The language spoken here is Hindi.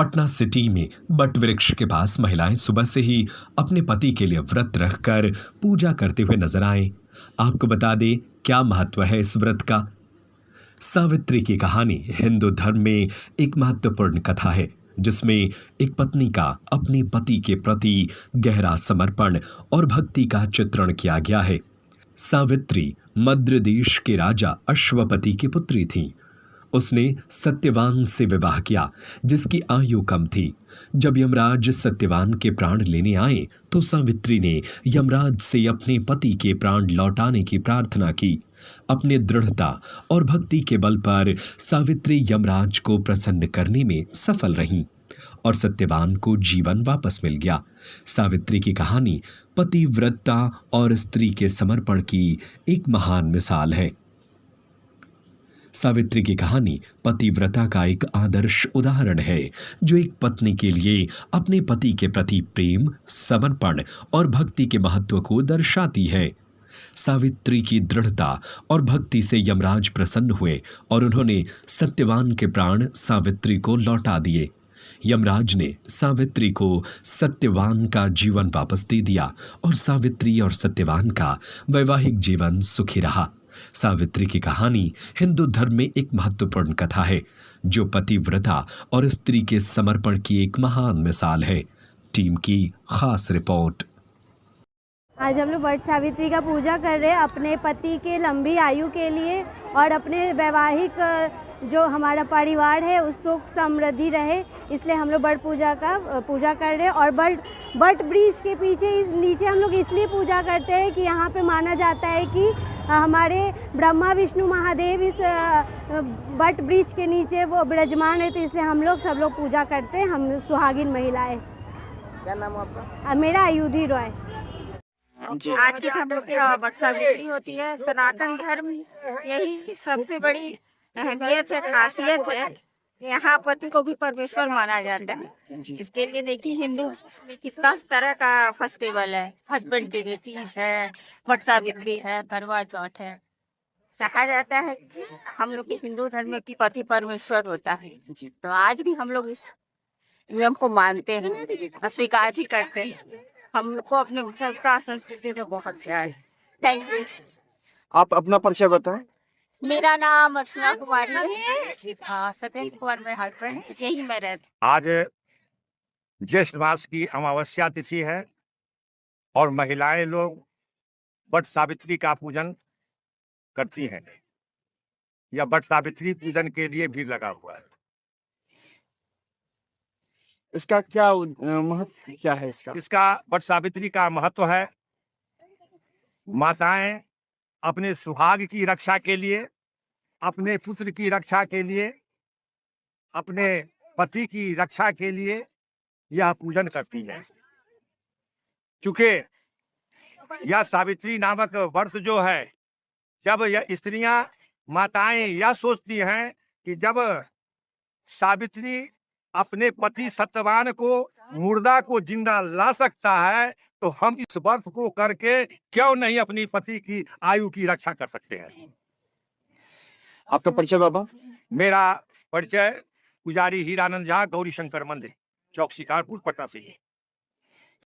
पटना सिटी में बट वृक्ष के पास महिलाएं सुबह से ही अपने पति के लिए व्रत रखकर पूजा करते हुए नजर आए। आपको बता दें क्या महत्व है इस व्रत का। सावित्री की कहानी हिंदू धर्म में एक महत्वपूर्ण कथा है जिसमें एक पत्नी का अपने पति के प्रति गहरा समर्पण और भक्ति का चित्रण किया गया है। सावित्री मद्र देश के राजा अश्वपति की पुत्री थी। उसने सत्यवान से विवाह किया जिसकी आयु कम थी। जब यमराज सत्यवान के प्राण लेने आए तो सावित्री ने यमराज से अपने पति के प्राण लौटाने की प्रार्थना की। अपने दृढ़ता और भक्ति के बल पर सावित्री यमराज को प्रसन्न करने में सफल रहीं और सत्यवान को जीवन वापस मिल गया। सावित्री की कहानी पतिव्रता और स्त्री के समर्पण की एक महान मिसाल है। सावित्री की कहानी पतिव्रता का एक आदर्श उदाहरण है जो एक पत्नी के लिए अपने पति के प्रति प्रेम, समर्पण और भक्ति के महत्व को दर्शाती है। सावित्री की दृढ़ता और भक्ति से यमराज प्रसन्न हुए और उन्होंने सत्यवान के प्राण सावित्री को लौटा दिए। यमराज ने सावित्री को सत्यवान का जीवन वापस दे दिया और सावित्री और सत्यवान का वैवाहिक जीवन सुखी रहा। सावित्री की कहानी हिंदू धर्म में एक महत्वपूर्ण कथा है जो पतिव्रता और स्त्री के समर्पण की एक महान मिसाल है। टीम की खास रिपोर्ट। आज हम लोग वट सावित्री का पूजा कर रहे हैं अपने पति के लंबी आयु के लिए और अपने वैवाहिक जो हमारा परिवार है उस सुख समृद्धि रहे, इसलिए हम लोग बट पूजा कर रहे हैं। और बट वृक्ष के नीचे हम लोग इसलिए पूजा करते हैं कि यहाँ पे माना जाता है कि हमारे ब्रह्मा विष्णु महादेव इस बट वृक्ष के नीचे वो विराजमान है, तो इसलिए हम लोग सब लोग पूजा करते हैं। हम सुहागिन महिलाएं। क्या नाम है आपका? मेरा आयुधि रॉय। आज की हम लोग वट सावित्री होती है। सनातन धर्म यही सबसे बड़ी अहमियत है, खासियत है। यहाँ पति को भी परमेश्वर माना जाता है। इसके लिए देखिए हिंदू में कितना तरह का फेस्टिवल है। हस्बैंड डे, तीज है, वट सावित्री है, करवा चौथ है। कहा जाता है कि हम लोग के हिंदू धर्म में पति परमेश्वर होता है, तो आज भी हम लोग इस नियम को मानते हैं, स्वीकार भी करते हैं। हम लोग को अपने संस्कृति में बहुत प्यार है। Thank you. आप अपना परिचय बताएं। मेरा नाम अर्चना कुमारी है। सत्येंद्र कुमार मेरे हस्बैंड, यही मैं रहती। आज ज्येष्ठ मास की अमावस्या तिथि है और महिलाएं लोग वट सावित्री का पूजन करती हैं। यह वट सावित्री पूजन के लिए भी लगा हुआ है। इसका क्या महत्व क्या है? इसका वट सावित्री का महत्व है, माताएं अपने सुहाग की रक्षा के लिए, अपने पुत्र की रक्षा के लिए, अपने पति की रक्षा के लिए यह पूजन करती है। चूंकि यह सावित्री नामक व्रत जो है, जब यह स्त्रियां माताएं यह सोचती हैं कि जब सावित्री अपने पति सत्यवान को मुर्दा को जिंदा ला सकता है तो हम इस व्रत को करके क्यों नहीं अपनी पति की आयु की रक्षा कर सकते हैं। आपका परिचय बाबा? मेरा परिचय पुजारी हीरानंद झा, गौरी शंकर मंदिर, चौक शिकारपुर, पटना से।